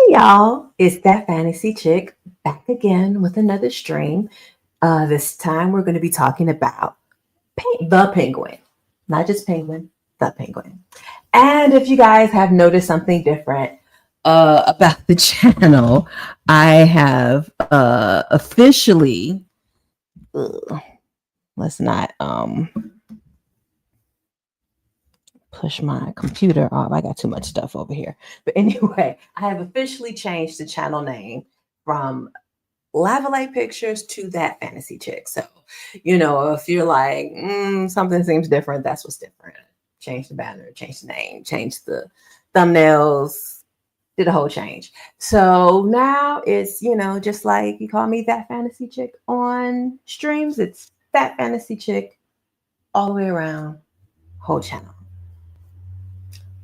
Hey y'all, it's that fantasy chick back again with another stream. This time we're going to be talking about the penguin, not just penguin, the penguin. And if you guys have noticed something different about the channel, I have officially, ugh, let's not push my computer off. I got too much stuff over here. But anyway, I have officially changed the channel name from Lava Light Pictures to that fantasy chick. So, if you're like, something seems different, that's what's different. Change the banner, change the name, change the thumbnails, did a whole change. So now it's, just like you call me that fantasy chick on streams, it's that fantasy chick all the way around, whole channel.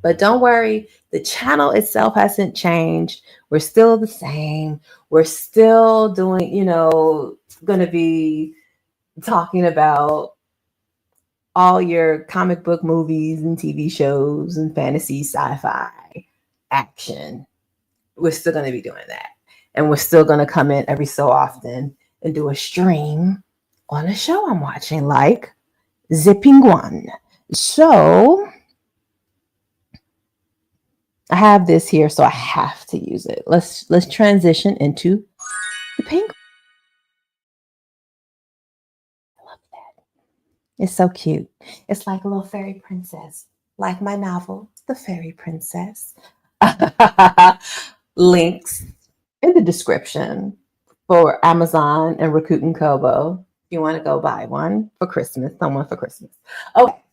But don't worry, the channel itself hasn't changed. We're still the same. We're still doing, going to be talking about all your comic book movies and TV shows and fantasy, sci-fi, action. We're still going to be doing that. And we're still going to come in every so often and do a stream on a show I'm watching, like The Penguin. So I have this here, so I have to use it. Let's transition into the penguin. I love that. It's so cute. It's like a little fairy princess, like my novel, The Fairy Princess. Links in the description for Amazon and Rakuten Kobo. If you want to go buy one for Christmas, someone for Christmas. Okay,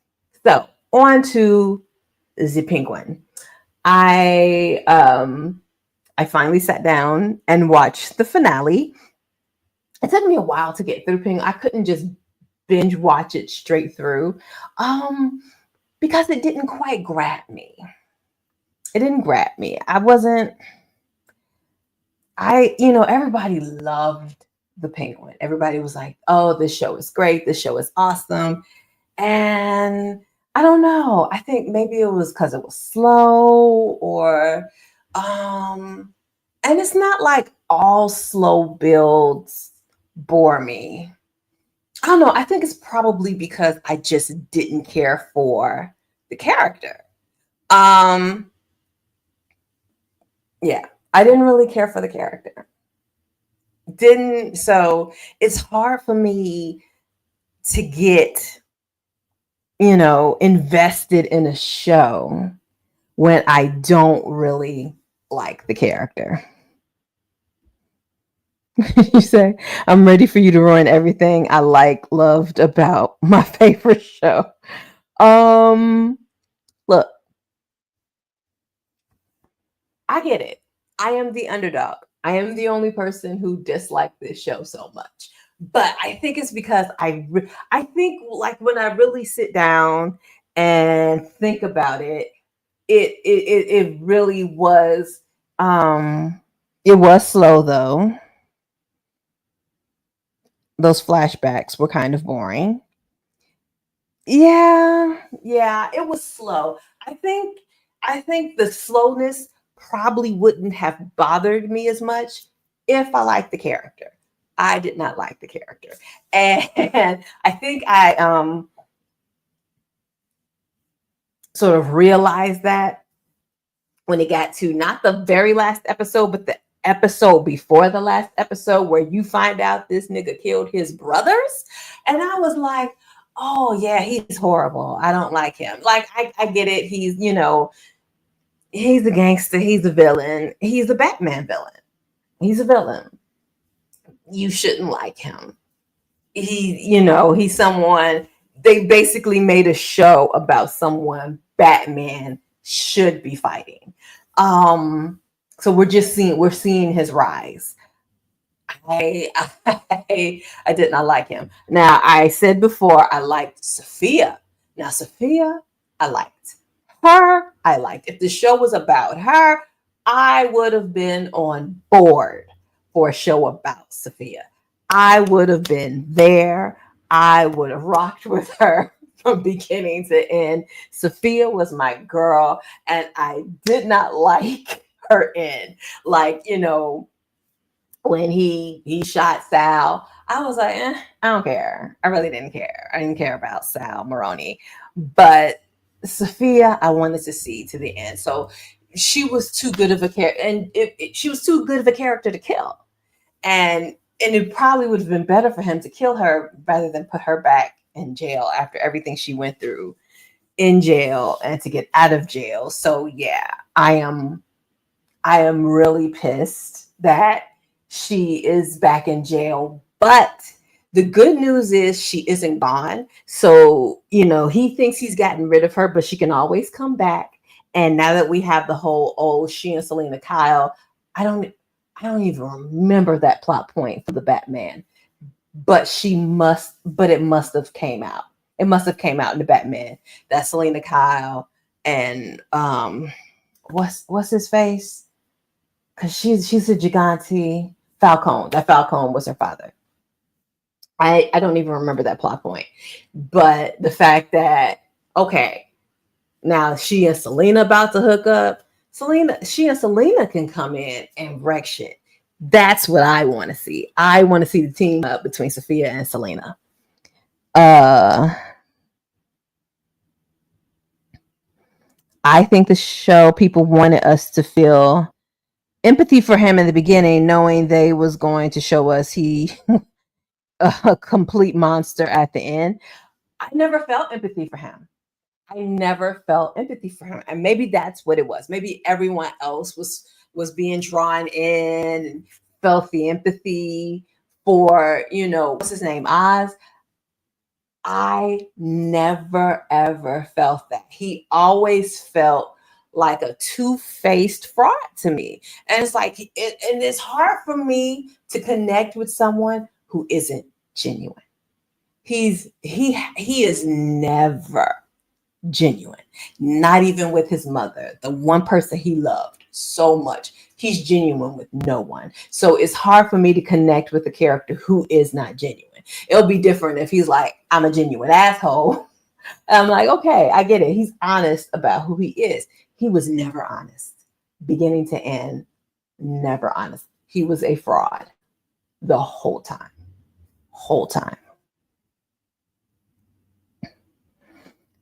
so on to the penguin. I finally sat down and watched the finale. It took me a while to get through Penguin. I couldn't just binge watch it straight through because it didn't quite grab me. It didn't grab me. Everybody loved the Penguin. Everybody was like, oh, this show is great. This show is awesome. And I don't know. I think maybe it was because it was slow or and it's not like all slow builds bore me. I don't know. I think it's probably because I just didn't care for the character. Yeah, I didn't really care for the character. So it's hard for me to get invested in a show when I don't really like the character. You say, I'm ready for you to ruin everything I loved about my favorite show. Look, I get it. I am the underdog. I am the only person who disliked this show so much. But I think it's because I think like when I really sit down and think about it, it really was it was slow though. Those flashbacks were kind of boring. Yeah, it was slow. I think the slowness probably wouldn't have bothered me as much if I liked the character. I did not like the character. And I think I sort of realized that when it got to not the very last episode, but the episode before the last episode where you find out this nigga killed his brothers. And I was like, oh yeah, he's horrible. I don't like him. Like, I get it. He's, he's a gangster. He's a villain. He's a Batman villain. He's a villain. You shouldn't like him. He's someone, they basically made a show about someone Batman should be fighting. So we're seeing his rise. I did not like him. Now, I said before I liked Sophia. Now, Sophia, I liked. Her, I liked. If the show was about her, I would have been on board for a show about Sophia. I would have been there. I would have rocked with her from beginning to end. Sophia was my girl, and I did not like her in. Like, when he shot Sal, I was like, I don't care. I really didn't care. I didn't care about Sal Maroni. But Sophia, I wanted to see to the end. So she was too good of a character, and she was too good of a character to kill. And it probably would have been better for him to kill her rather than put her back in jail after everything she went through in jail and to get out of jail. So yeah, I am really pissed that she is back in jail. But the good news is she isn't gone. So, he thinks he's gotten rid of her, but she can always come back. And now that we have the whole, she and Selena Kyle, I don't even remember that plot point for the Batman. But it must have came out. It must have came out in the Batman that Selena Kyle and what's his face? Because she's a Gigante Falcone. That Falcone was her father. I don't even remember that plot point. But the fact that, okay, now she and Selena about to hook up. She and Selena can come in and wreck shit. That's what I want to see. I want to see the team up between Sophia and Selena. I think the show, people wanted us to feel empathy for him in the beginning, knowing they was going to show us he a complete monster at the end. I never felt empathy for him. And maybe that's what it was. Maybe everyone else was being drawn in and felt the empathy for, what's his name, Oz. I never ever felt that. He always felt like a two-faced fraud to me. And it's like, and it's hard for me to connect with someone who isn't genuine. He is never genuine, not even with his mother, the one person he loved so much. He's genuine with no one. So it's hard for me to connect with a character who is not genuine. It'll be different if he's like, I'm a genuine asshole. And I'm like, okay, I get it. He's honest about who he is. He was never honest. Beginning to end, never honest. He was a fraud the whole time.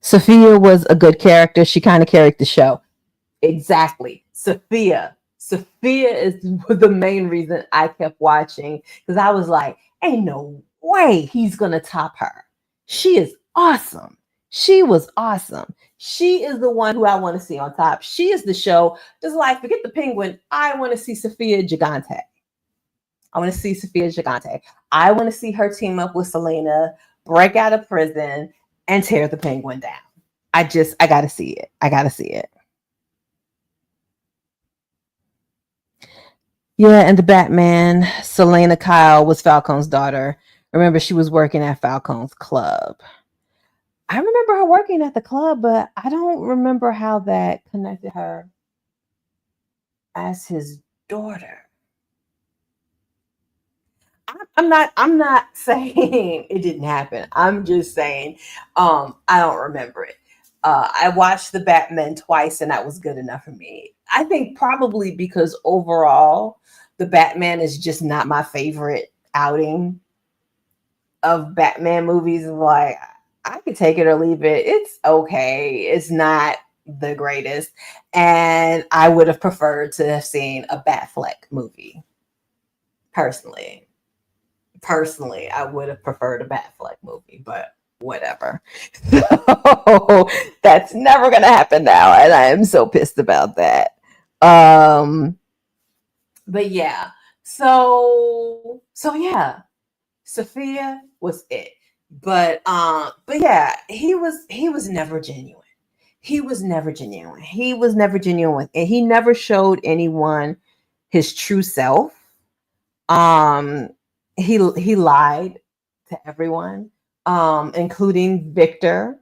Sophia was a good character. She kind of carried the show. Exactly. Sophia is the main reason I kept watching, because I was like, ain't no way he's going to top her. She is awesome. She was awesome. She is the one who I want to see on top. She is the show. Just like, forget the Penguin. I want to see Sophia Gigante. I want to see her team up with Selena, break out of prison, and tear the Penguin down. I got to see it. Yeah, and the Batman, Selena Kyle was Falcone's daughter. Remember, she was working at Falcone's club. I remember her working at the club, but I don't remember how that connected her as his daughter. I'm not saying it didn't happen. I'm just saying I don't remember it. I watched the Batman twice, and that was good enough for me. I think probably because overall, the Batman is just not my favorite outing of Batman movies. Like, I could take it or leave it. It's okay. It's not the greatest. And I would have preferred to have seen a Batfleck movie. Personally, I would have preferred a Batfleck movie, but whatever. So that's never going to happen now. And I am so pissed about that. But yeah. So yeah. Sophia was it. But yeah, he was never genuine. He was never genuine with, and he never showed anyone his true self. He lied to everyone, including Victor,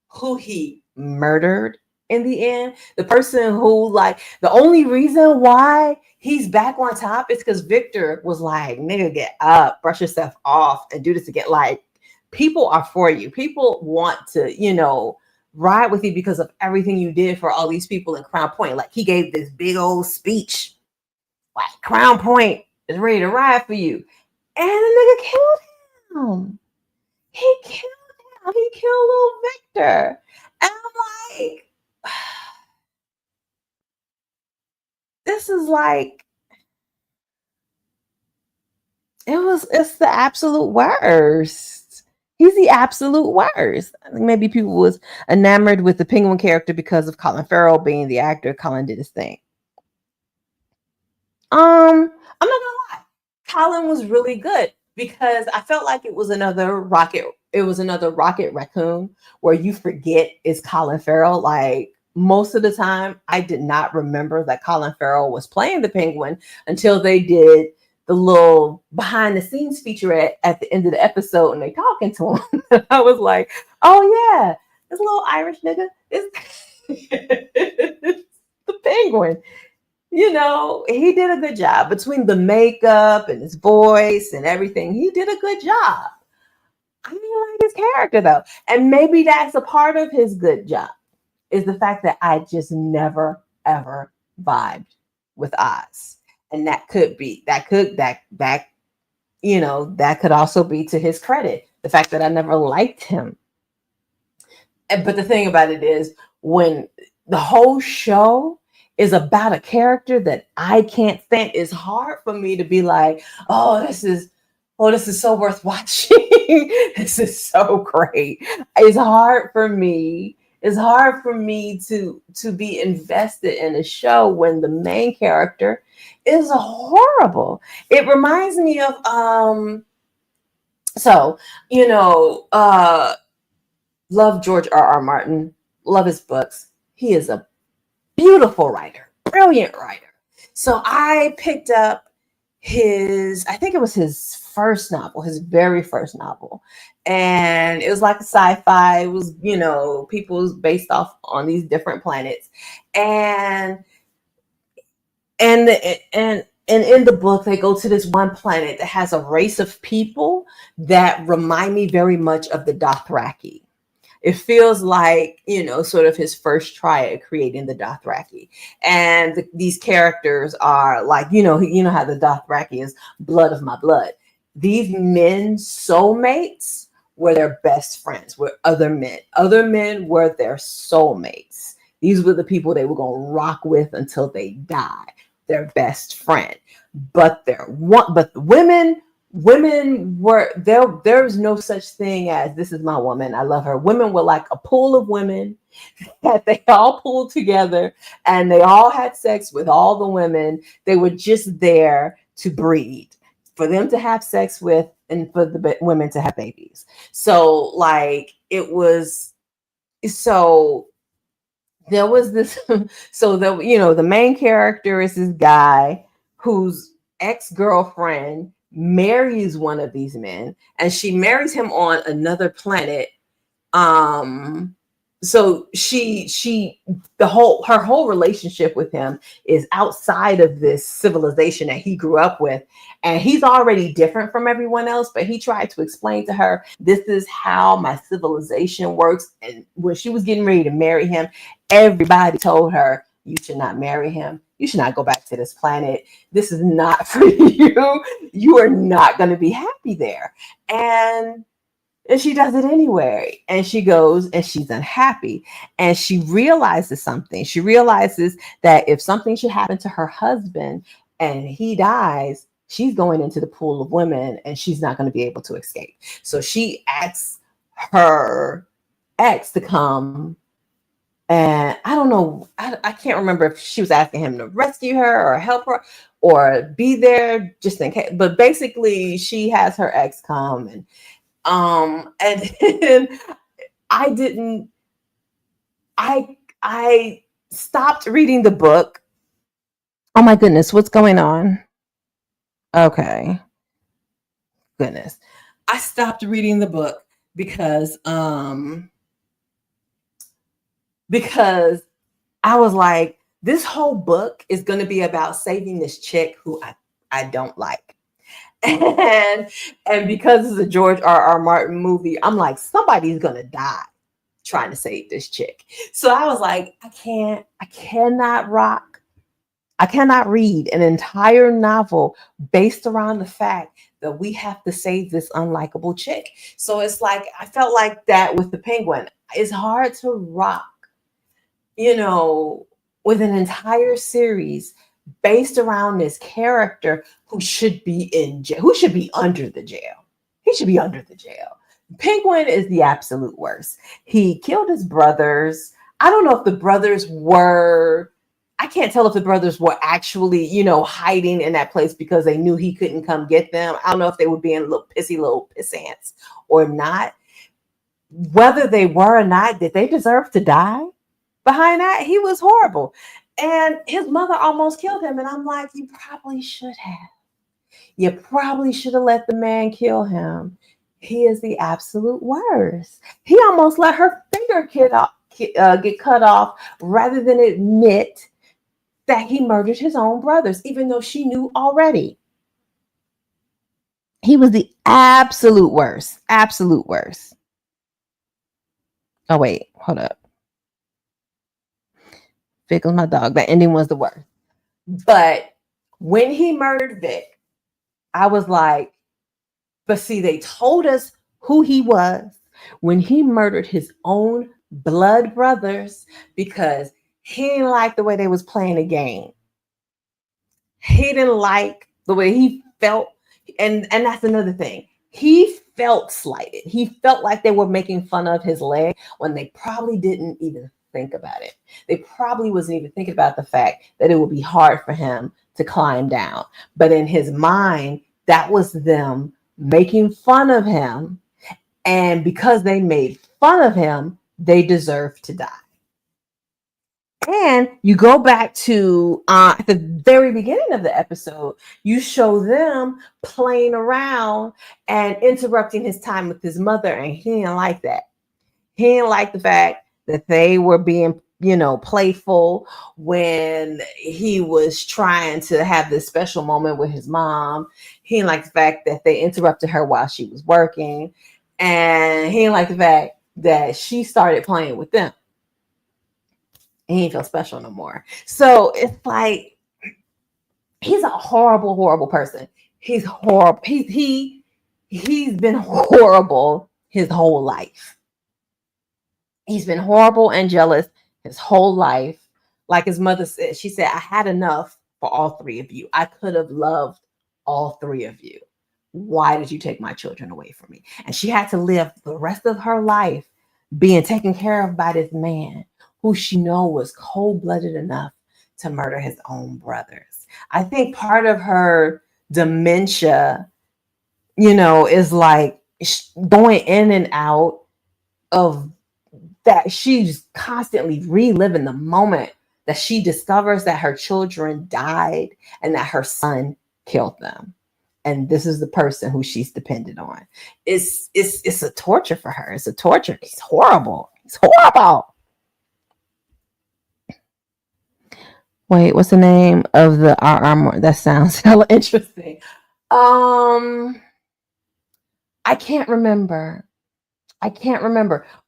who he murdered in the end. The person who, like, the only reason why he's back on top is because Victor was like, nigga, get up, brush yourself off, and do this again. Like, people are for you. People want to, ride with you because of everything you did for all these people in Crown Point. Like he gave this big old speech, like Crown Point is ready to ride for you. And the nigga killed him. He killed him. He killed little Victor. And I'm like, this is like, it's the absolute worst. He's the absolute worst. I think maybe people was enamored with the Penguin character because of Colin Farrell being the actor. Colin did his thing. I'm not gonna lie. Colin was really good because I felt like it was another Rocket. It was another Rocket Raccoon where you forget it's Colin Farrell. Like most of the time, I did not remember that Colin Farrell was playing the Penguin until they did the little behind the scenes featurette at the end of the episode and they talking to him. I was like, oh yeah, this little Irish nigga is the Penguin. You know, he did a good job between the makeup and his voice and everything. He did a good job. I didn't like his character though. And maybe that's a part of his good job is the fact that I just never ever vibed with Oz. And that could also be to his credit. The fact that I never liked him. But the thing about it is when the whole show is about a character that I can't stand, it's hard for me to be like, this is so worth watching. This is so great. It's hard for me to be invested in a show when the main character is horrible. It reminds me of love George R.R. Martin, love his books. He is a beautiful writer, brilliant writer. So I picked up I think it was his first novel, his very first novel. And it was like a sci-fi. It was, people based off on these different planets. And in the book, they go to this one planet that has a race of people that remind me very much of the Dothraki. It feels like, sort of his first try at creating the Dothraki. And these characters are like, how the Dothraki is blood of my blood. These men's soulmates were their best friends with other men. Other men were their soulmates. These were the people they were going to rock with until they die. Their best friend. But the women were there's no such thing as this is my woman, I love her. Women were like a pool of women that they all pulled together and they all had sex with all the women. They were just there to breed, for them to have sex with and for the women to have babies. So like there was this the main character is this guy whose ex-girlfriend marries one of these men, and she marries him on another planet. So her whole relationship with him is outside of this civilization that he grew up with, and he's already different from everyone else, but he tried to explain to her, this is how my civilization works. And when she was getting ready to marry him, everybody told her, you should not marry him. You should not go back to this planet. This is not for you. You are not going to be happy there. And she does it anyway. And she goes and she's unhappy. And she realizes something. She realizes that if something should happen to her husband and he dies, she's going into the pool of women and she's not going to be able to escape. So she asks her ex to come. And I don't know, I can't remember if she was asking him to rescue her or help her or be there just in case. But basically, she has her ex come and then I stopped reading the book. Oh my goodness, what's going on? Okay. Goodness. I stopped reading the book because I was like, this whole book is going to be about saving this chick who I don't like. And because it's a George R.R. Martin movie, I'm like, somebody's going to die trying to save this chick. So I was like, I cannot read an entire novel based around the fact that we have to save this unlikable chick. So it's like, I felt like that with the Penguin. It's hard to rock, you know, with an entire series based around this character who should be in jail, who should be under the jail. He should be under the jail. Penguin is the absolute worst. He killed his brothers. I don't know if the brothers were, I can't tell if the brothers were actually, hiding in that place because they knew he couldn't come get them. I don't know if they were being little pissants or not. Whether they were or not, did they deserve to die? Behind that, he was horrible. And his mother almost killed him. And I'm like, you probably should have. You probably should have let the man kill him. He is the absolute worst. He almost let her finger get cut off rather than admit that he murdered his own brothers, even though she knew already. He was the absolute worst. Absolute worst. Oh, wait, hold up. Vic was my dog. That ending was the worst. But when he murdered Vic, I was like, but see, they told us who he was when he murdered his own blood brothers because he didn't like the way they was playing the game. He didn't like the way he felt. And that's another thing. He felt slighted. He felt like they were making fun of his leg when they probably didn't even think about it. They probably wasn't even thinking about the fact that it would be hard for him to climb down. But in his mind, that was them making fun of him. And because they made fun of him, they deserve to die. And you go back to at the very beginning of the episode, you show them playing around and interrupting his time with his mother. And he didn't like that. He didn't like the fact that they were being, playful when he was trying to have this special moment with his mom. He didn't like the fact that they interrupted her while she was working. And he didn't like the fact that she started playing with them. He didn't feel special no more. So it's like, he's a horrible, horrible person. He's horrible. He's been horrible his whole life. He's been horrible and jealous his whole life. Like his mother said, she said, I had enough for all three of you. I could have loved all three of you. Why did you take my children away from me? And she had to live the rest of her life being taken care of by this man who she know was cold-blooded enough to murder his own brothers. I think part of her dementia, is like going in and out of that. She's constantly reliving the moment that she discovers that her children died and that her son killed them. And this is the person who she's dependent on. It's a torture for her. It's a torture. He's horrible. He's horrible. Wait, what's the name of the armor? That sounds hella interesting. I can't remember.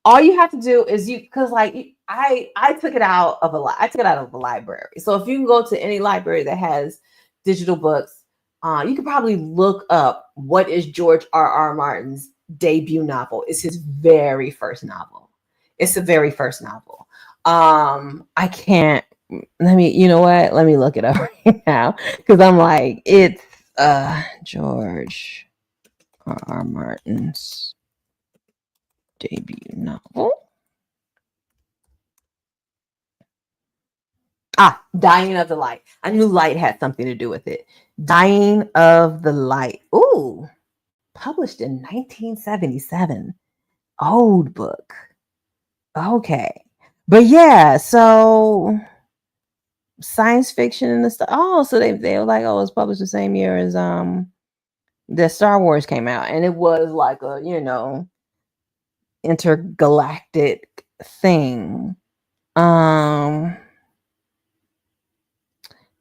All you have to do is I took it out of a library. So if you can go to any library that has digital books, you could probably look up what is George R.R. Martin's debut novel. It's his very first novel. It's the very first novel. I can't. Let me look it up right now because I'm like, it's George R.R. Martin's debut novel. Dying of the Light. I knew light had something to do with it. Dying of the Light. Ooh, published in 1977. Old book. Okay. But yeah, so science fiction and the stuff. Oh, so they were like, oh, it's published the same year as the Star Wars came out, and it was like a intergalactic thing.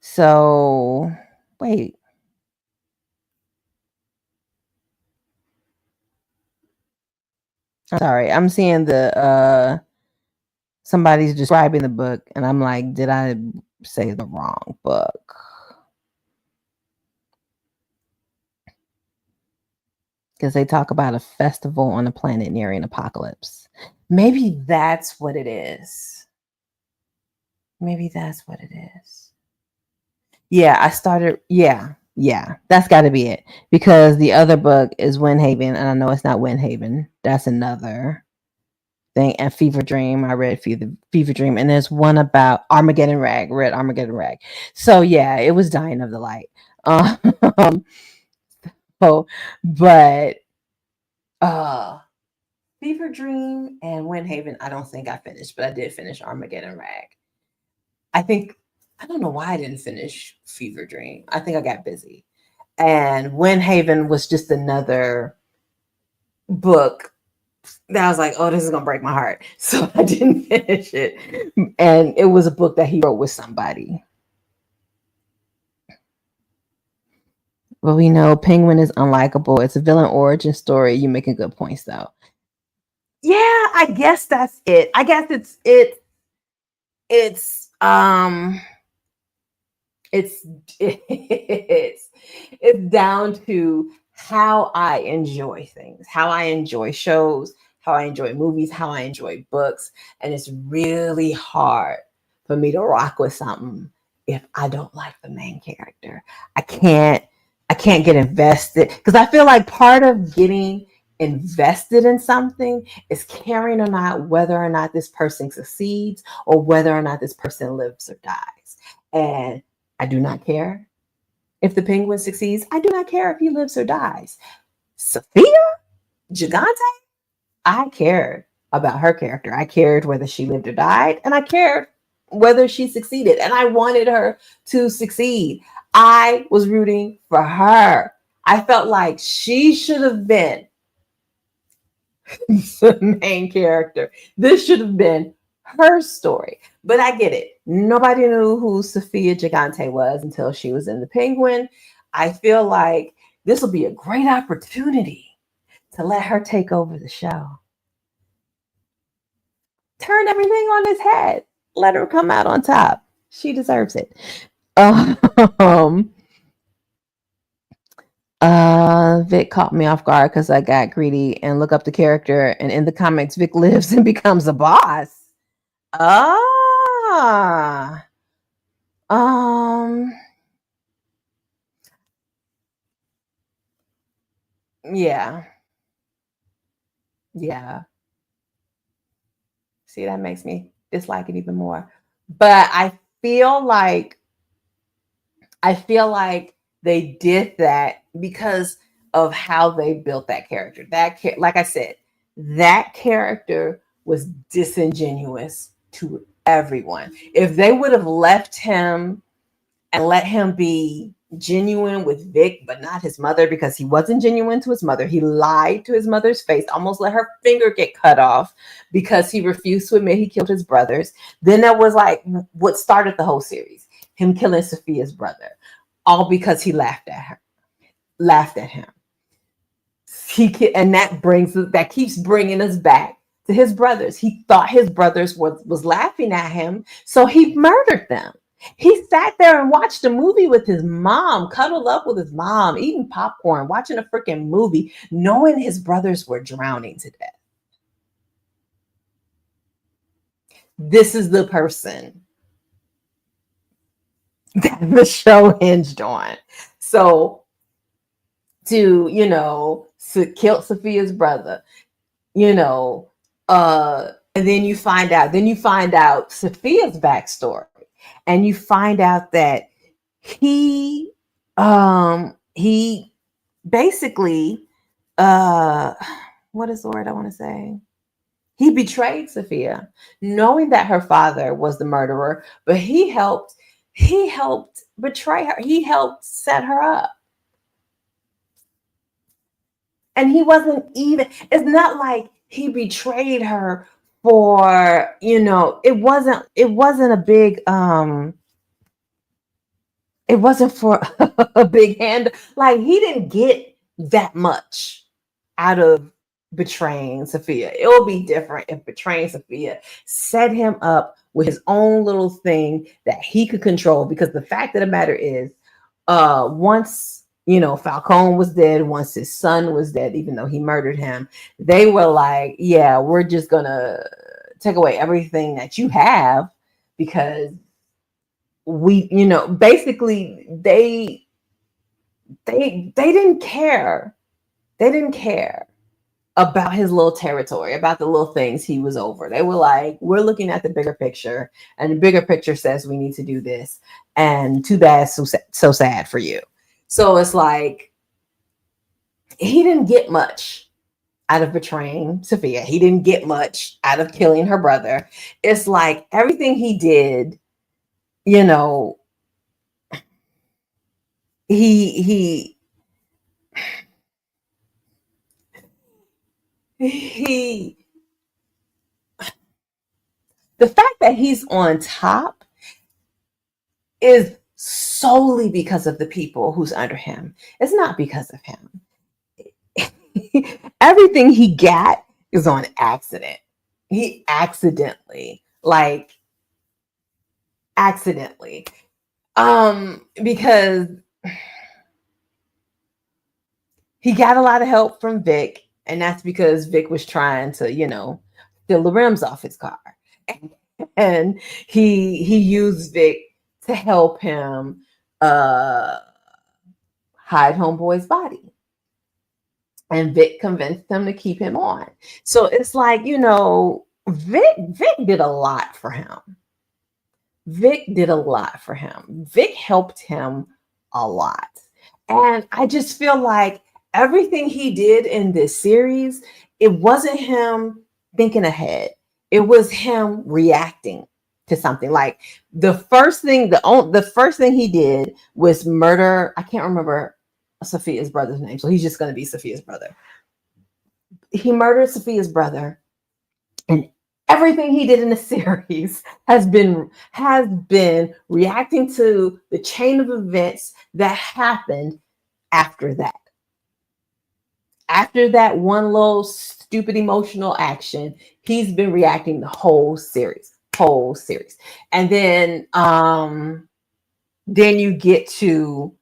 So wait. Sorry, I'm seeing the somebody's describing the book, and I'm like, did I say the wrong book? Because they talk about a festival on a planet nearing an apocalypse. Maybe that's what it is. Maybe that's what it is. Yeah, I started. Yeah, that's got to be it. Because the other book is Windhaven, and I know it's not Windhaven. That's another thing. And Fever Dream, I read Fever Dream, and there's one about Armageddon Rag. Read Armageddon Rag. So yeah, it was Dying of the Light. Oh, but Fever Dream and Windhaven, I don't think I finished, but I did finish Armageddon Rag. I don't know why I didn't finish Fever Dream. I think I got busy. And Windhaven was just another book that I was like, oh, this is going to break my heart. So I didn't finish it. And it was a book that he wrote with somebody. But we know Penguin is unlikable. It's a villain origin story. You're making good points, though. Yeah, I guess that's it. I guess it's it's down to how I enjoy things, how I enjoy shows, how I enjoy movies, how I enjoy books. And it's really hard for me to rock with something if I don't like the main character. I can't get invested, because I feel like part of getting invested in something is caring or not whether or not this person succeeds or whether or not this person lives or dies. And I do not care if the Penguin succeeds. I do not care if he lives or dies. Sophia Gigante, I cared about her character. I cared whether she lived or died, and I cared whether she succeeded, and I wanted her to succeed. I was rooting for her. I felt like she should have been the main character. This should have been her story. But I get it. Nobody knew who Sophia Gigante was until she was in the Penguin. I feel like this will be a great opportunity to let her take over the show. Turn everything on its head. Let her come out on top. She deserves it. Vic caught me off guard because I got greedy and look up the character, and in the comics, Vic lives and becomes a boss. Yeah. See, that makes me dislike it even more. But I feel like they did that because of how they built that character. Like I said, that character was disingenuous to everyone. If they would have left him and let him be genuine with Vic, but not his mother, because he wasn't genuine to his mother. He lied to his mother's face, almost let her finger get cut off because he refused to admit he killed his brothers. Then that was like what started the whole series, him killing Sophia's brother, all because he laughed at him. And that keeps bringing us back to his brothers. He thought his brothers was laughing at him, so he murdered them. He sat there and watched a movie with his mom, cuddled up with his mom, eating popcorn, watching a freaking movie, knowing his brothers were drowning to death. This is the person that the show hinged on. So to kill Sophia's brother, and then you find out Sophia's backstory, and you find out that he basically what is the word I want to say? He betrayed Sophia, knowing that her father was the murderer, but he helped betray her. He helped set her up. And he wasn't even, it's not like he betrayed her for, it wasn't a big, it wasn't for a big hand. Like, he didn't get that much out of betraying Sophia. It will be different if betraying Sophia set him up with his own little thing that he could control. Because the fact of the matter is, once Falcone was dead, once his son was dead, even though he murdered him, they were like, yeah, we're just gonna take away everything that you have, because we, basically they didn't care. They didn't care about his little territory, about the little things he was over. They were like, we're looking at the bigger picture, and the bigger picture says we need to do this. And too bad, so sad for you. So it's like, he didn't get much out of betraying Sophia. He didn't get much out of killing her brother. It's like everything he did, he he the fact that he's on top is solely because of the people who's under him. It's not because of him. Everything he got is on accident. He accidentally, because he got a lot of help from Vic, and that's because Vic was trying to, steal the rims off his car. And he used Vic to help him hide homeboy's body. And Vic convinced him to keep him on. So it's like, Vic did a lot for him. Vic helped him a lot. And I just feel like everything he did in this series, it wasn't him thinking ahead. It was him reacting to something. Like the first thing he did was murder. I can't remember Sophia's brother's name, so he's just going to be Sophia's brother. He murdered Sophia's brother, and everything he did in the series has been reacting to the chain of events that happened after that. After that one little stupid emotional action, he's been reacting the whole series. And then you get to,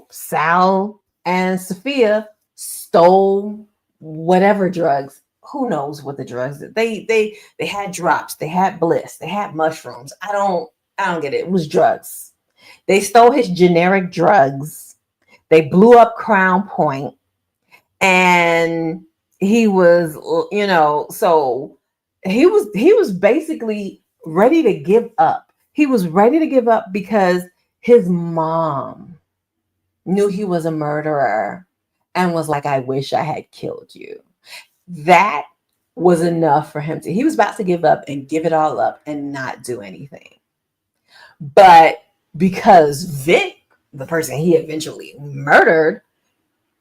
Sal and Sophia stole whatever drugs. Who knows what the drugs did. They had drops, they had bliss, they had mushrooms. I don't get it. It was drugs. They stole his generic drugs. They blew up Crown Point. And he was, so he was basically ready to give up. He was ready to give up because his mom knew he was a murderer and was like, I wish I had killed you. That was enough for him he was about to give up and give it all up and not do anything. But because Vic, the person he eventually murdered,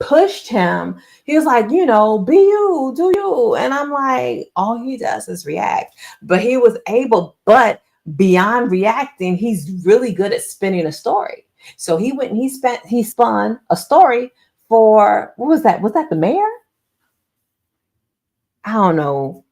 pushed him, he was like, be you, do you. And I'm like, all he does is react. But he was able, but beyond reacting, he's really good at spinning a story. So he went and he spun a story for, what was that? Was that the mayor? I don't know.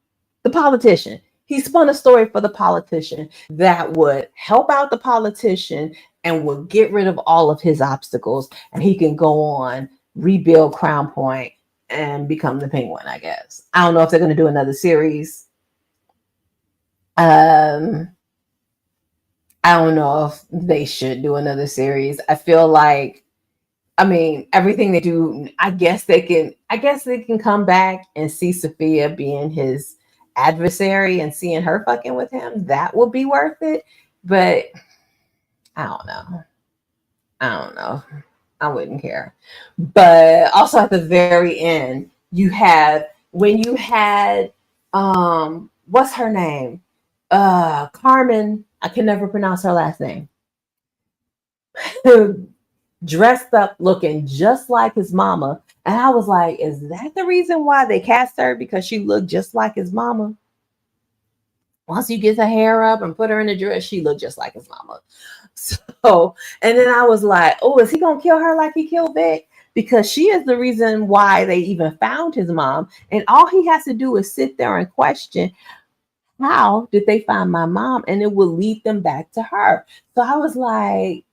The politician. He spun a story for the politician that would help out the politician and would get rid of all of his obstacles. And he can go on, rebuild Crown Point, and become the Penguin, I guess. I don't know if they're going to do another series. I don't know if they should do another series. I feel like, everything they do, I guess they can come back and see Sophia being his adversary and seeing her fucking with him. That would be worth it. But I don't know. I wouldn't care. But also at the very end, when you had what's her name? Carmen, I can never pronounce her last name. Dressed up looking just like his mama. And I was like, is that the reason why they cast her? Because she looked just like his mama. Once you get her hair up and put her in a dress, she looked just like his mama. So, and then I was like, oh, is he gonna kill her like he killed Vic? because she is the reason why they even found his mom. And all he has to do is sit there and question, how did they find my mom? And it will lead them back to her. So I was like,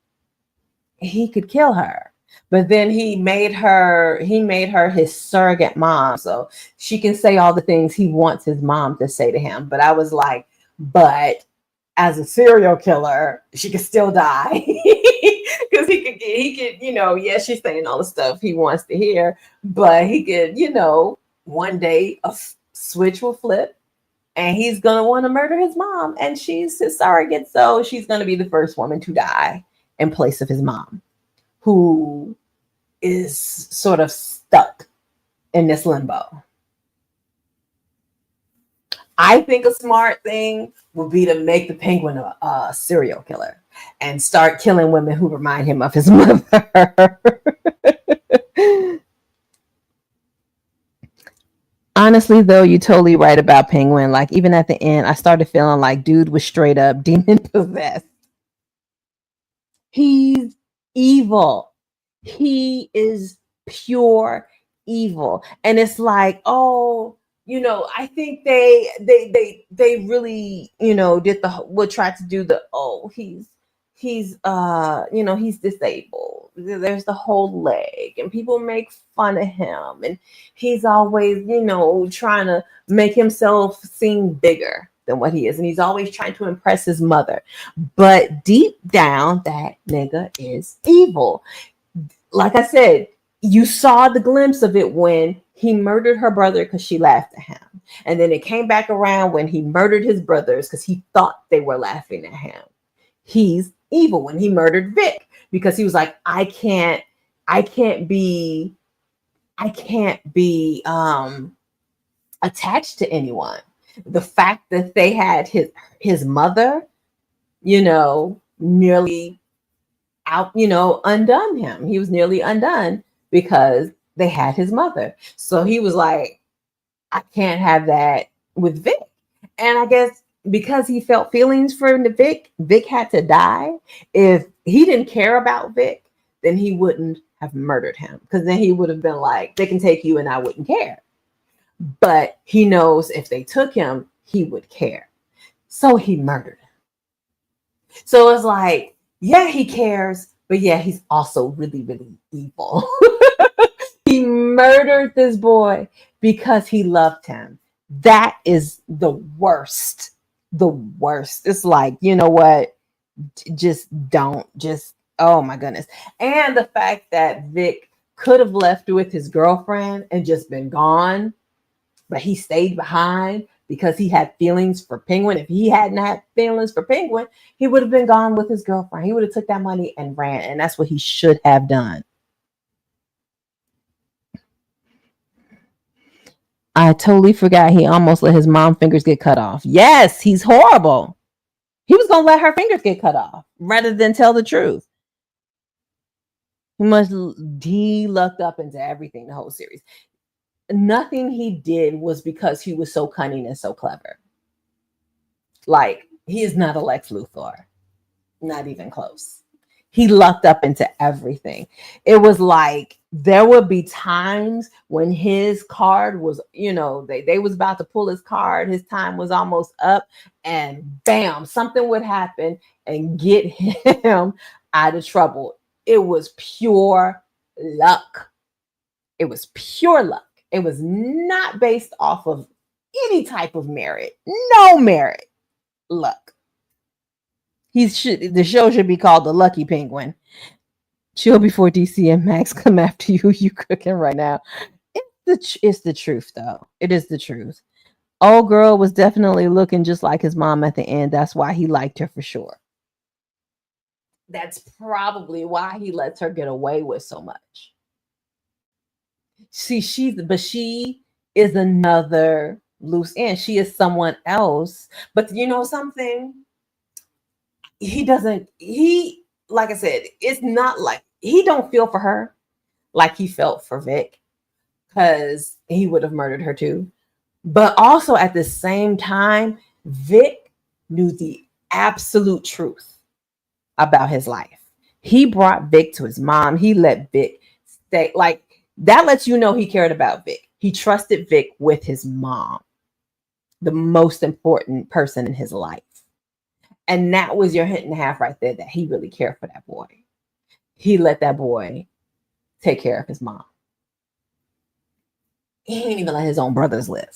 he could kill her. But then he made her his surrogate mom. So she can say all the things he wants his mom to say to him. But I was like, but as a serial killer, she could still die. Because he could, yeah, she's saying all the stuff he wants to hear, but he could, one day a switch will flip and he's gonna want to murder his mom, and she's his surrogate, so she's gonna be the first woman to die in place of his mom, who is sort of stuck in this limbo. I think a smart thing would be to make the penguin a serial killer and start killing women who remind him of his mother. Honestly, though, you're totally right about Penguin. Like, even at the end, I started feeling like dude was straight up demon possessed. He's evil. He is pure evil. And it's like, oh, I think they really, did would try to do the, oh, he's disabled. There's the whole leg, and people make fun of him, and he's always, trying to make himself seem bigger than what he is, and he's always trying to impress his mother. But deep down, that nigga is evil. Like I said, you saw the glimpse of it when he murdered her brother because she laughed at him. And then it came back around when he murdered his brothers because he thought they were laughing at him. He's evil when he murdered Vic because he was like, I can't be attached to anyone. The fact that they had his mother, nearly undone him. He was nearly undone because they had his mother. So he was like, I can't have that with Vic. And I guess because he felt feelings for Vic had to die. If he didn't care about Vic, then he wouldn't have murdered him, because then he would have been like, they can take you and I wouldn't care. But he knows if they took him, he would care. So he murdered him. So it's like, yeah, he cares, but yeah, he's also really, really evil. He murdered this boy because he loved him. That is the worst. The worst. It's like, you know what? Oh my goodness. And the fact that Vic could have left with his girlfriend and just been gone, but he stayed behind because he had feelings for Penguin. If he hadn't had feelings for Penguin, he would have been gone with his girlfriend. He would have took that money and ran, and that's what he should have done. I totally forgot he almost let his mom's fingers get cut off. Yes, he's horrible. He was going to let her fingers get cut off rather than tell the truth. He lucked up into everything the whole series. Nothing he did was because he was so cunning and so clever. Like, he is not a Lex Luthor. Not even close. He lucked up into everything. It was like there would be times when his card was, they was about to pull his card. His time was almost up, and bam, something would happen and get him out of trouble. It was pure luck. It was pure luck. It was not based off of any type of merit. No merit. Luck. The show should be called The Lucky Penguin. Chill before DC and Max come after you. You cooking right now. It's the truth, though. It is the truth. Old girl was definitely looking just like his mom at the end. That's why he liked her for sure. That's probably why he lets her get away with so much. See, she is another loose end. She is someone else. But you know something? Like I said, it's not like he don't feel for her like he felt for Vic, because he would have murdered her too. But also at the same time, Vic knew the absolute truth about his life. He brought Vic to his mom. He let Vic stay like that lets you know he cared about Vic. He trusted Vic with his mom, the most important person in his life. And that was your hint and a half right there that he really cared for that boy. He let that boy take care of his mom. He didn't even let his own brothers live,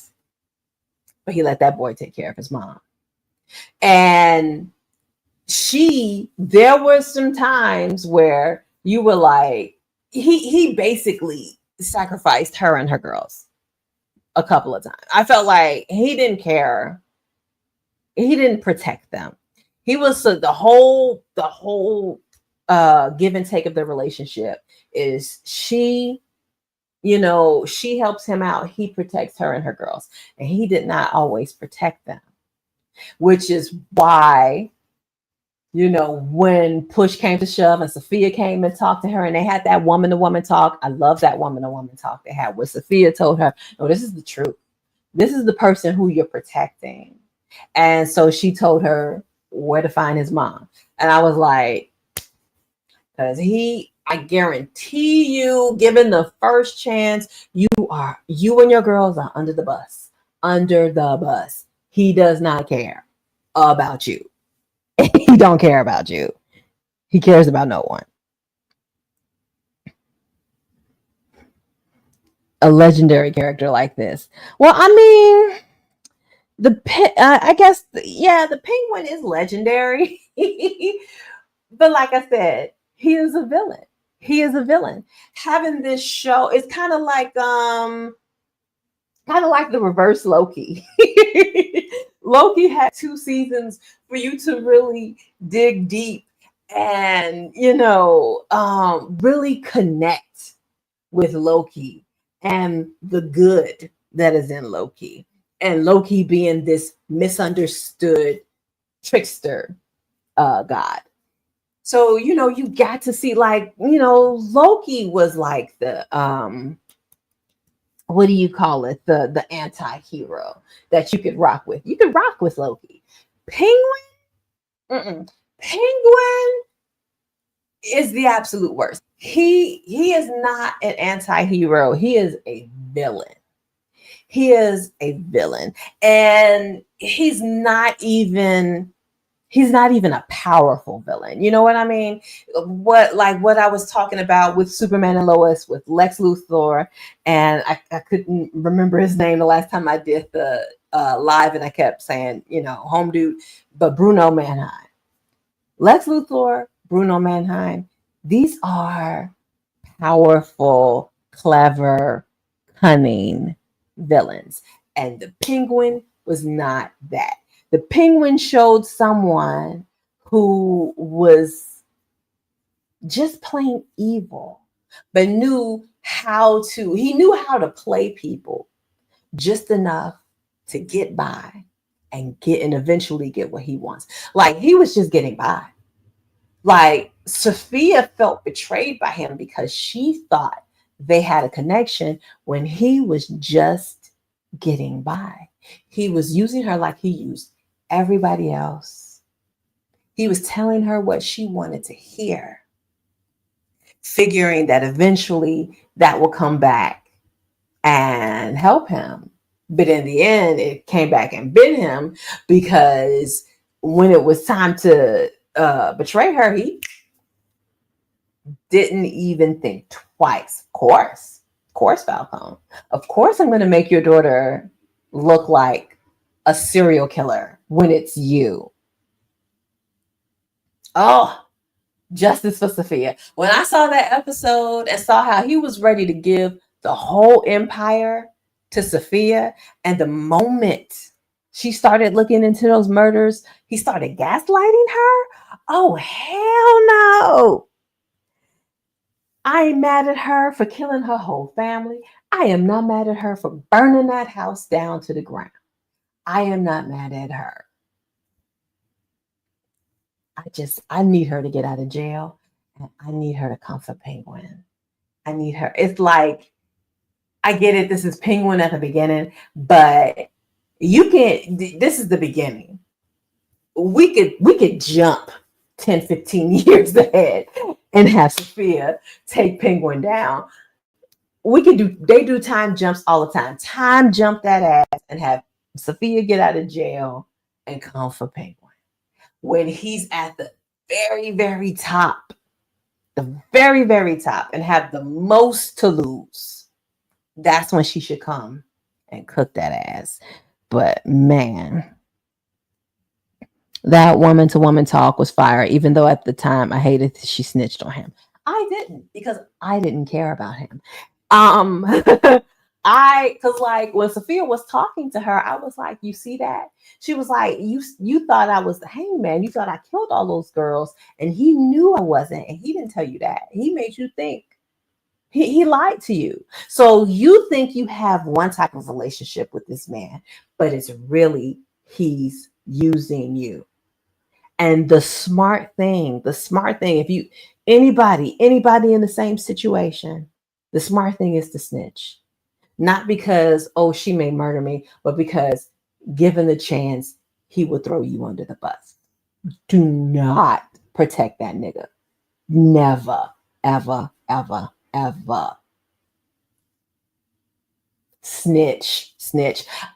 but he let that boy take care of his mom. And there were some times where you were like, he basically sacrificed her and her girls a couple of times. I felt like he didn't care. He didn't protect them. He was the whole give and take of the relationship is she helps him out. He protects her and her girls, and he did not always protect them, which is why, when push came to shove and Sophia came and talked to her and they had that woman to woman talk. I love that woman to woman talk they had where Sophia told her, no, this is the truth. This is the person who you're protecting. And so she told her where to find his mom. And I was like, because I guarantee you, given the first chance, you and your girls are under the bus. Under the bus. He does not care about you. He don't care about you. He cares about no one. A legendary character like this. Well, I mean, I guess, the penguin is legendary. But like I said, he is a villain. He is a villain. Having this show is kind of like the reverse Loki. Loki had 2 seasons for you to really dig deep and really connect with Loki and the good that is in Loki, and Loki being this misunderstood trickster god. So you got to see Loki was like the what do you call it? The anti-hero that you could rock with. You could rock with Loki. Penguin is the absolute worst. He is not an anti-hero. He is a villain. He is a villain. And he's not even a powerful villain. You know what I mean? What I was talking about with Superman and Lois, with Lex Luthor, and I couldn't remember his name the last time I did the live, and I kept saying, home dude, but Bruno Mannheim. Lex Luthor, Bruno Mannheim, these are powerful, clever, cunning villains. And the Penguin was not that. The Penguin showed someone who was just plain evil, but knew how to play people just enough to get by and eventually get what he wants. Like, he was just getting by. Like, Sophia felt betrayed by him because she thought they had a connection when he was just getting by. He was using her like he used everybody else. He was telling her what she wanted to hear, figuring that eventually that will come back and help him. But in the end, it came back and bit him, because when it was time to betray her, he didn't even think twice. Of course, Falcone. Of course, I'm going to make your daughter look like a serial killer when it's you. Oh, justice for Sophia. When I saw that episode and saw how he was ready to give the whole empire to Sophia, and the moment she started looking into those murders, he started gaslighting her. Oh, hell no. I ain't mad at her for killing her whole family. I am not mad at her for burning that house down to the ground. I am not mad at her. I need her to get out of jail, and I need her to comfort Penguin. I need her. It's like, I get it. This is Penguin at the beginning, but this is the beginning. We could jump 10, 15 years ahead and have Sophia take Penguin down. they do time jumps all the time. Time jump that ass and have Sophia get out of jail and come for Penguin. When he's at the very, very top, the very, very top, and have the most to lose, that's when she should come and cook that ass. But man, that woman to woman talk was fire, even though at the time I hated that she snitched on him. I didn't, because I didn't care about him. Because like when Sophia was talking to her, I was like, you see that? She was like, you thought I was the hangman. You thought I killed all those girls, and he knew I wasn't, and he didn't tell you that. He made you think. He lied to you. So you think you have one type of relationship with this man, but it's really he's using you. And the smart thing, if you anybody in the same situation, the smart thing is to snitch. Not because, oh, she may murder me, but because given the chance, he will throw you under the bus. Do not protect that nigga. Never, ever, ever, ever. Snitch.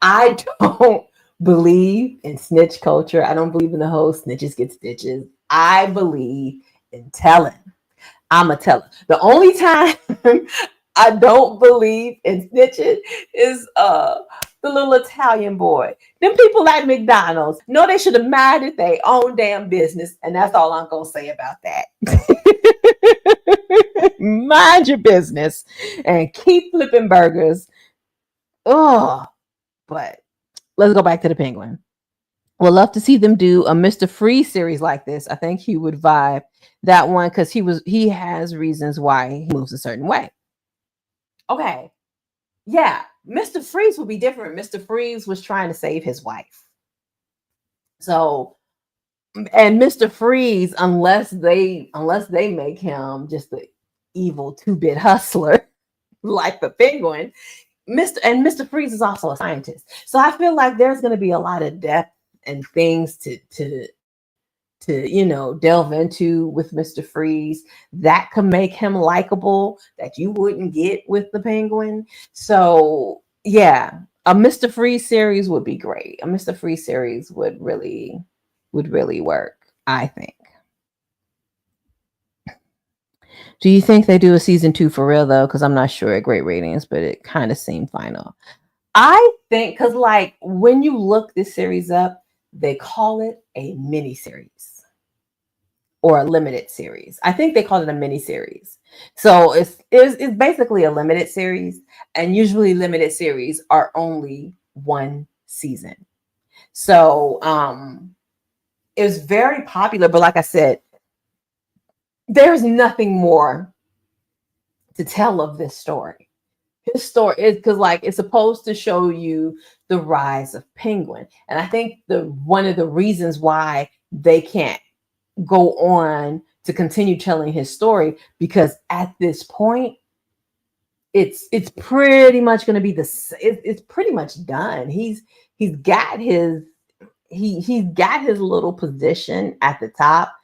I don't believe in snitch culture. I don't believe in the whole snitches get stitches. I believe in telling. I'm a teller. The only time I don't believe in snitching is the little Italian boy. Them people at McDonald's, no, they should have minded their own damn business. And that's all I'm going to say about that. Mind your business and keep flipping burgers. Oh, but let's go back to the Penguin. Would love to see them do a Mr. Freeze series like this. I think he would vibe that one because he has reasons why he moves a certain way. Okay. Yeah, Mr. Freeze would be different. Mr. Freeze was trying to save his wife. So, and Mr. Freeze, unless they make him just the evil 2-bit hustler like the Penguin, Mr. Freeze is also a scientist. So I feel like there's going to be a lot of depth and things to delve into with Mr. Freeze that could make him likable that you wouldn't get with the Penguin. So yeah, a Mr. Freeze series would be great. A Mr. Freeze series would really work, I think. Do you think they do a season 2 for real though? Because I'm not sure at great ratings, but it kind of seemed final. I think because like when you look this series up, they call it a mini series or a limited series. I think they call it a mini series. So it's basically a limited series, and usually limited series are only one season. So it was very popular, but like I said, there's nothing more to tell of this story. His story is because like it's supposed to show you the rise of Penguin. And I think one of the reasons why they can't go on to continue telling his story, because at this point it's pretty much going to be it's pretty much done. He's got his little position at the top.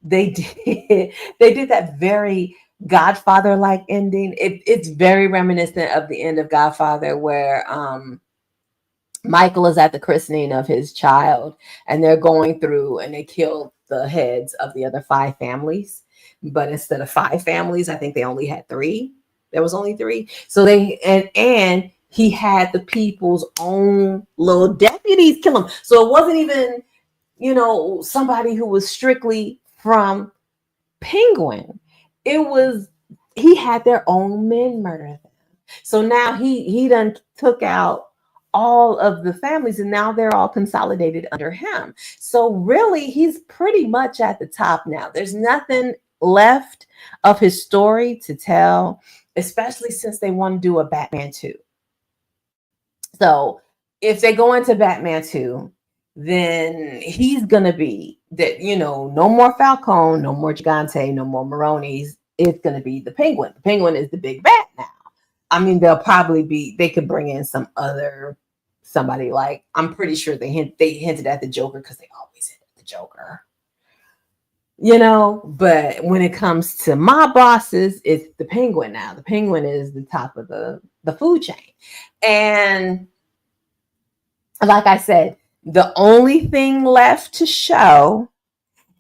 They did that very Godfather-like ending. It's very reminiscent of the end of Godfather, where Michael is at the christening of his child, and they're going through and they kill the heads of the other 5 families. But instead of 5 families, I think they only had 3. There was only 3. So and he had the people's own little deputies kill him. So it wasn't even, somebody who was strictly from Penguin. He had their own men murder them. So now he done took out all of the families, and now they're all consolidated under him. So really, he's pretty much at the top now. There's nothing left of his story to tell, especially since they want to do a Batman 2. So if they go into Batman 2, then he's gonna be that, no more Falcone, no more Gigante, no more Maroney's. It's gonna be the Penguin. The Penguin is the big bat now. I mean, they could bring in somebody like, I'm pretty sure they hinted at the Joker, because they always hint at the Joker. But when it comes to my bosses, it's the Penguin now. The Penguin is the top of the food chain. And like I said, the only thing left to show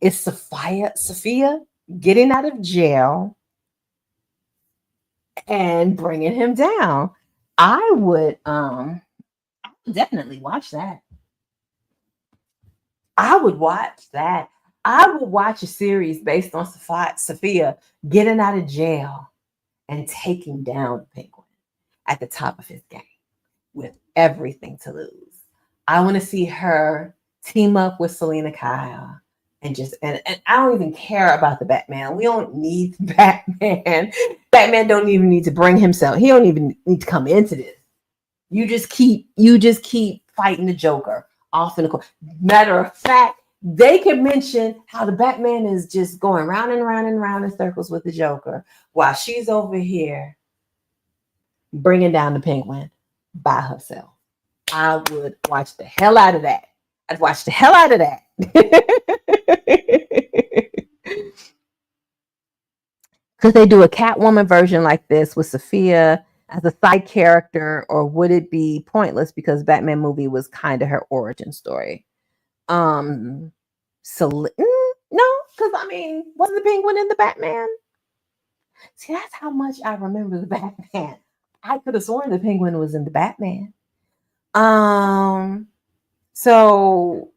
is Sophia getting out of jail and bringing him down. I would definitely watch that. I would watch that. I would watch a series based on Sophia getting out of jail and taking down the Penguin at the top of his game with everything to lose. I want to see her team up with Selena Kyle and I don't even care about the Batman. We don't need Batman. Batman don't even need to bring himself. He don't even need to come into this. You just keep fighting the Joker off in the corner. Matter of fact, they could mention how the Batman is just going round and round and round in circles with the Joker while she's over here bringing down the Penguin by herself. I would watch the hell out of that. I'd watch the hell out of that. Could they do a Catwoman version like this with Sophia as a side character, or would it be pointless because Batman movie was kind of her origin story? No, because wasn't the Penguin in the Batman? See, that's how much I remember the Batman. I could have sworn the Penguin was in the Batman. So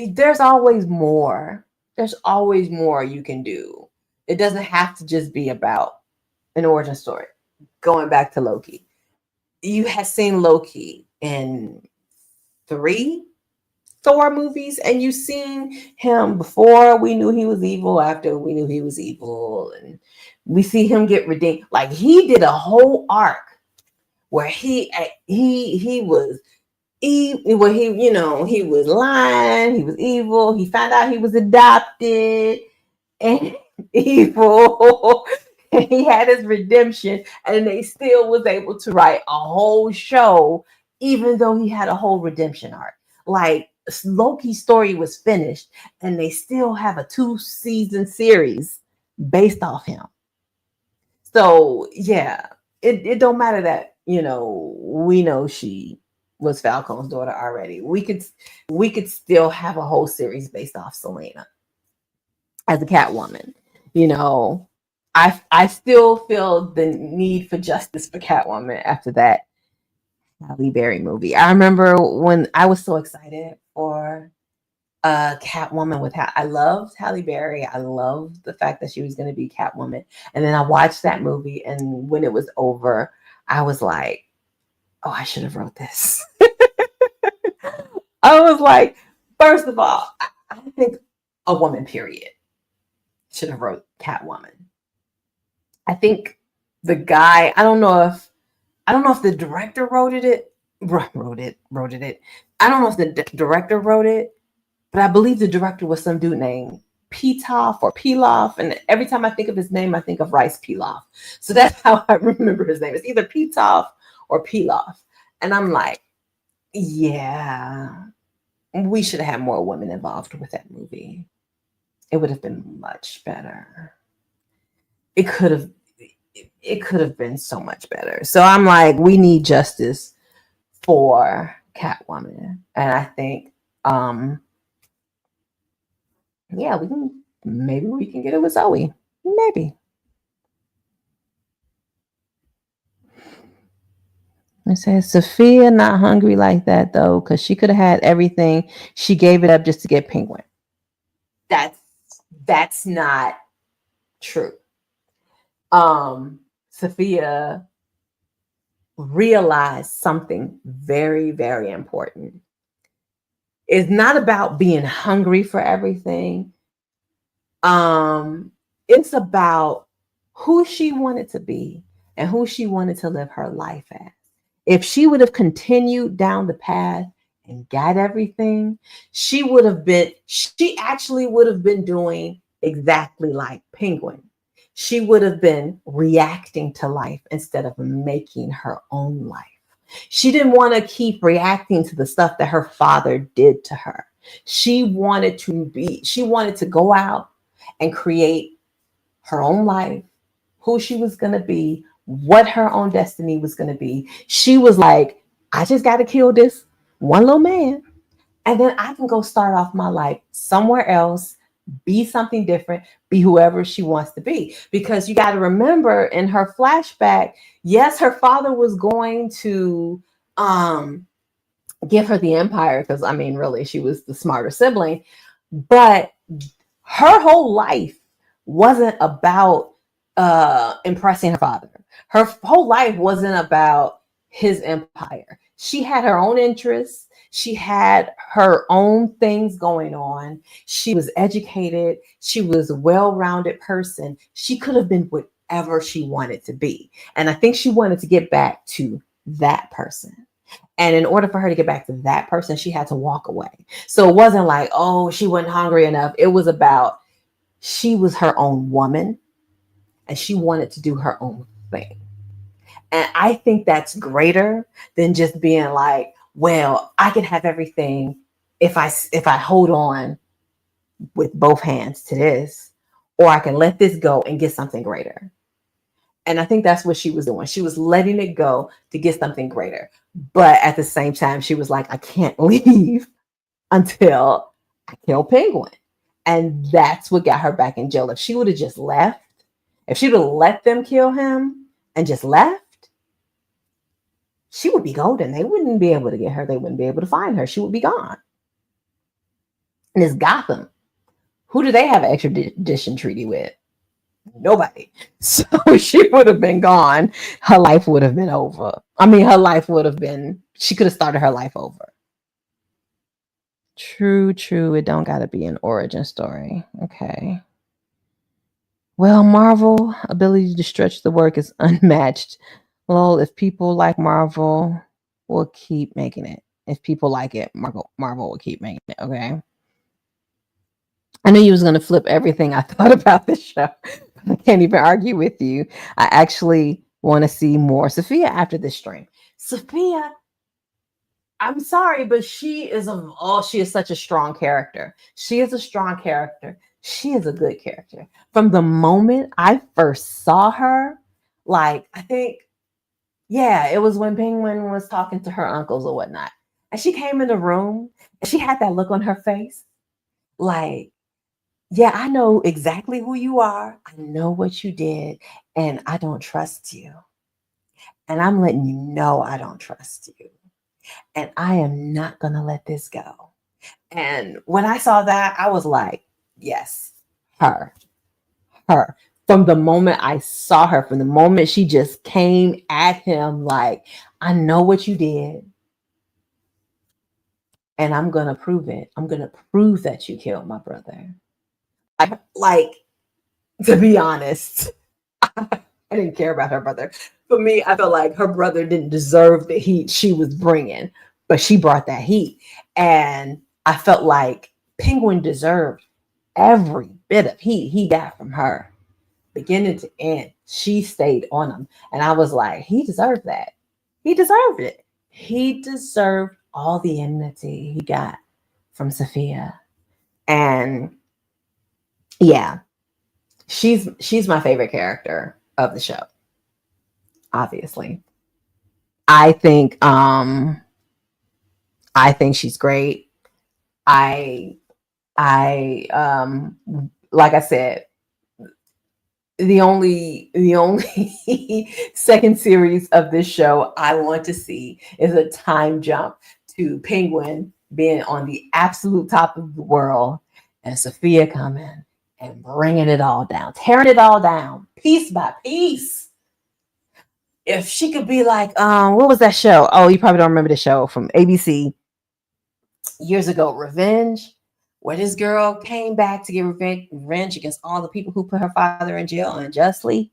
there's always more. There's always more you can do. It doesn't have to just be about an origin story. Going back to Loki, you had seen Loki in 3 Thor movies, and you've seen him before we knew he was evil, after we knew he was evil, and we see him get redeemed. Like, he did a whole arc where he was evil, he was lying, he was evil, he found out he was adopted and evil. And he had his redemption, and they still was able to write a whole show, even though he had a whole redemption arc. Like, Loki's story was finished, and they still have a 2-season series based off him. So yeah, it don't matter that we know she was Falcon's daughter already. We could still have a whole series based off Selena as a Catwoman. I still feel the need for justice for Catwoman after that Halle Berry movie. I remember when I was so excited for Catwoman with I loved Halle Berry. I loved the fact that she was going to be Catwoman. And then I watched that movie, and when it was over, I was like, oh, I should have wrote this. I was like, first of all, I think a woman, period, should have wrote Catwoman. I think the guy, I don't know if the director wrote it. I don't know if the director wrote it, but I believe the director was some dude named Pitoff or Pilaf. And every time I think of his name, I think of Rice Pilaf. So that's how I remember his name. It's either Pitoff or Pilaf. And I'm like, yeah, we should have had more women involved with that movie. It would have been much better. It could have been so much better. So I'm like, we need justice for Catwoman. And I think, yeah, maybe we can get it with Zoe. Maybe. It says Sophia not hungry like that though, because she could have had everything. She gave it up just to get Penguin. That's not true. Sophia realized something very, very important. It's not about being hungry for everything. It's about who she wanted to be and who she wanted to live her life as. If she would have continued down the path and got everything, she actually would have been doing exactly like Penguin. She would have been reacting to life instead of making her own life. She didn't want to keep reacting to the stuff that her father did to her. She wanted to go out and create her own life, who she was going to be, what her own destiny was going to be. She was like, I just got to kill this one little man, and then I can go start off my life somewhere else, be something different, be whoever she wants to be. Because you got to remember, in her flashback, yes, her father was going to give her the empire, because I mean, really, she was the smarter sibling, but her whole life wasn't about impressing her father. Her whole life wasn't about his empire. She had her own interests. She had her own things going on. She was educated. She was a well-rounded person. She could have been whatever she wanted to be. And I think she wanted to get back to that person. And in order for her to get back to that person, she had to walk away. So it wasn't like, oh, she wasn't hungry enough. It was about, she was her own woman and she wanted to do her own thing. And I think that's greater than just being like, well, I can have everything if I hold on with both hands to this, or I can let this go and get something greater. And I think that's what she was doing. She was letting it go to get something greater. But at the same time, she was like, I can't leave until I kill Penguin. And that's what got her back in jail. If she would have just left, if she would have let them kill him and just left, she would be golden. They wouldn't be able to get her. They wouldn't be able to find her. She would be gone. And it's Gotham. Who do they have an extradition treaty with? Nobody. So she would have been gone. Her life would have been over. I mean, her life would have been, she could have started her life over. True. It don't got to be an origin story. Okay. Well, Marvel ability to stretch the work is unmatched. Well, if people like Marvel, we'll keep making it. If people like it, Marvel will keep making it. Okay. I knew you was going to flip everything I thought about this show. I can't even argue with you. I actually want to see more Sophia after this stream. Sophia, I'm sorry, but she is such a strong character. She is a strong character. She is a good character. From the moment I first saw her, like, I think, yeah, it was when Penguin was talking to her uncles or whatnot. And she came in the room and she had that look on her face. Like, yeah, I know exactly who you are. I know what you did, and I don't trust you. And I'm letting you know I don't trust you. And I am not going to let this go. And when I saw that, I was like, yes, her. From the moment I saw her, from the moment she just came at him, like, I know what you did. And I'm going to prove it. I'm going to prove that you killed my brother. Like, to be honest, I didn't care about her brother. For me, I felt like her brother didn't deserve the heat she was bringing, but she brought that heat. And I felt like Penguin deserved every bit of heat he got from her, beginning to end. She stayed on him. And I was like, he deserved that. He deserved it. He deserved all the enmity he got from Sophia. And yeah, she's my favorite character of the show. Obviously. I think she's great. I like I said, the only second series of this show I want to see is a time jump to Penguin being on the absolute top of the world and Sophia coming and bringing it all down, tearing it all down, piece by piece. If she could be like, what was that show? Oh, you probably don't remember the show from ABC years ago, Revenge, where this girl came back to get revenge against all the people who put her father in jail unjustly.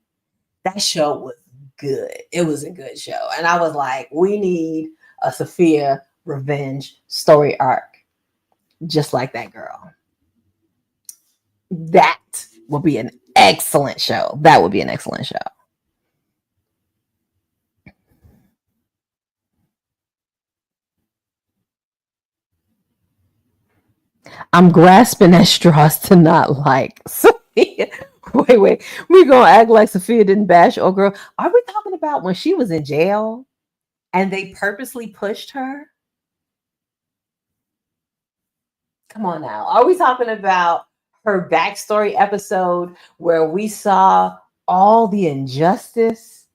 That show was good. It was a good show. And I was like, we need a Sophia revenge story arc just like that girl. That would be an excellent show. That would be an excellent show. I'm grasping at straws to not like Sophia. Wait. We gonna act like Sophia didn't bash old girl. Are we talking about when she was in jail and they purposely pushed her? Come on now. Are we talking about her backstory episode where we saw all the injustice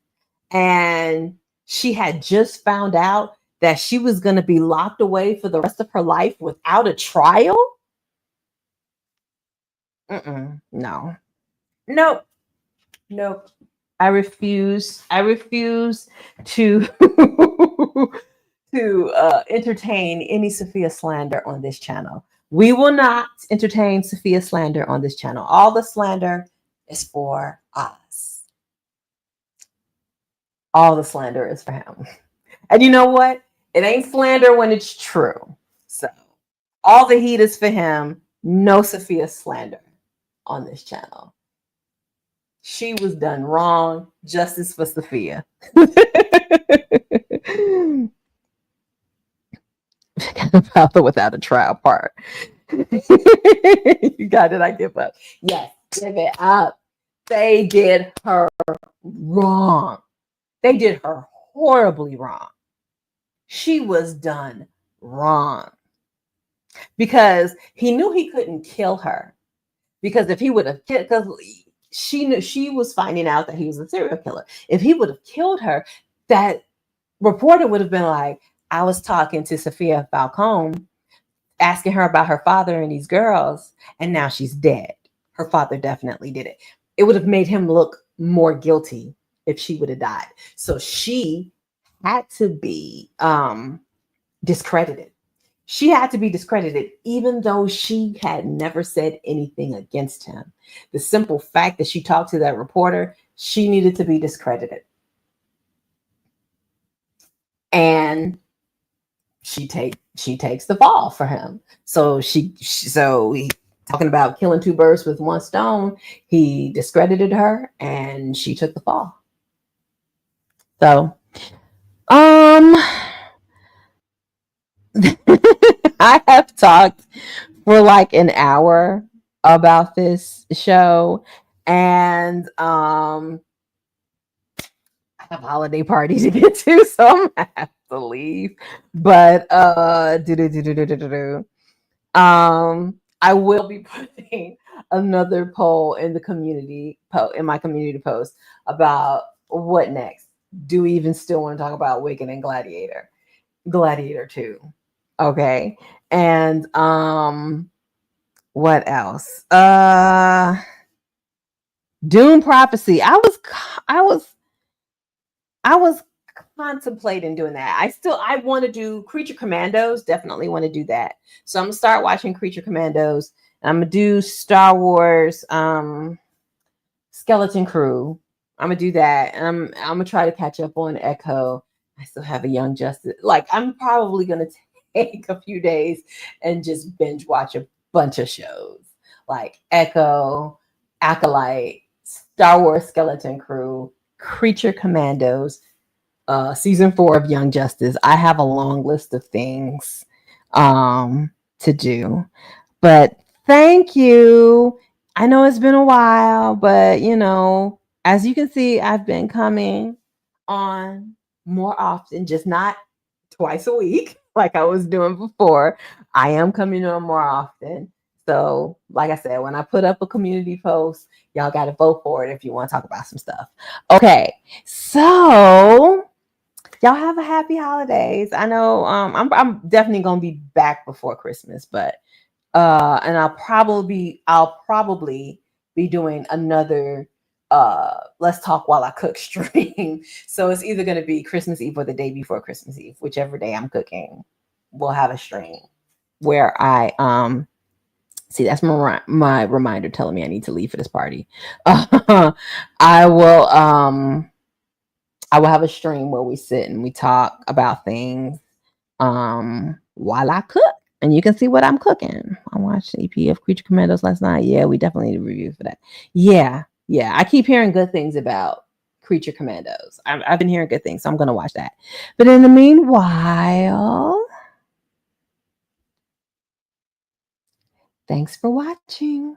and she had just found out that she was going to be locked away for the rest of her life without a trial? No. Nope. Nope. I refuse. I refuse to to entertain any Sophia slander on this channel. We will not entertain Sophia slander on this channel. All the slander is for us. All the slander is for him. And you know what? It ain't slander when it's true. So all the heat is for him. No Sophia slander on this channel. She was done wrong. Justice for Sophia. About the without a trial part. You got it. I give up. Yes, give it up. They did her wrong. They did her horribly wrong. She was done wrong because he knew he couldn't kill her. Because if he would have killed, because she knew she was finding out that he was a serial killer. If he would have killed her, that reporter would have been like, I was talking to Sophia Falcone, asking her about her father and these girls, and now she's dead. Her father definitely did it. It would have made him look more guilty if she would have died. So she had to be discredited. She had to be discredited, even though she had never said anything against him. The simple fact that she talked to that reporter, she needed to be discredited. And she takes the fall for him. So he talking about killing two birds with one stone. He discredited her, and she took the fall. So, I have talked for like an hour about this show, and I have a holiday party to get to, so I'm gonna have to leave. But I will be putting another poll in the community in my community post about what next. Do we even still want to talk about Wicked and Gladiator 2? Okay. And what else? Dune Prophecy. I was contemplating doing that. I want to do Creature Commandos. Definitely want to do that. So I'm gonna start watching Creature Commandos. And I'm gonna do Star Wars Skeleton Crew. I'm gonna do that. And I'm gonna try to catch up on Echo. I still have a Young Justice. Like, I'm probably gonna take a few days and just binge watch a bunch of shows like Echo, Acolyte, Star Wars Skeleton Crew, Creature Commandos, season 4 of Young Justice. I have a long list of things to do. But thank you. I know it's been a while, but as you can see, I've been coming on more often, just not twice a week like I was doing before. I am coming on more often. So, like I said, when I put up a community post, y'all got to vote for it if you want to talk about some stuff. Okay, so y'all have a happy holidays. I know I'm definitely gonna be back before Christmas, but and I'll probably be doing another Let's Talk While I Cook stream. So it's either going to be Christmas Eve or the day before Christmas Eve, whichever day I'm cooking. We'll have a stream where I see, that's my reminder telling me I need to leave for this party. I will have a stream where we sit and we talk about things while I cook. And you can see what I'm cooking. I watched the EP of Creature Commandos last night. Yeah, we definitely need a review for that. Yeah. I keep hearing good things about Creature Commandos. I've been hearing good things, so I'm going to watch that. But in the meanwhile, Thanks for watching.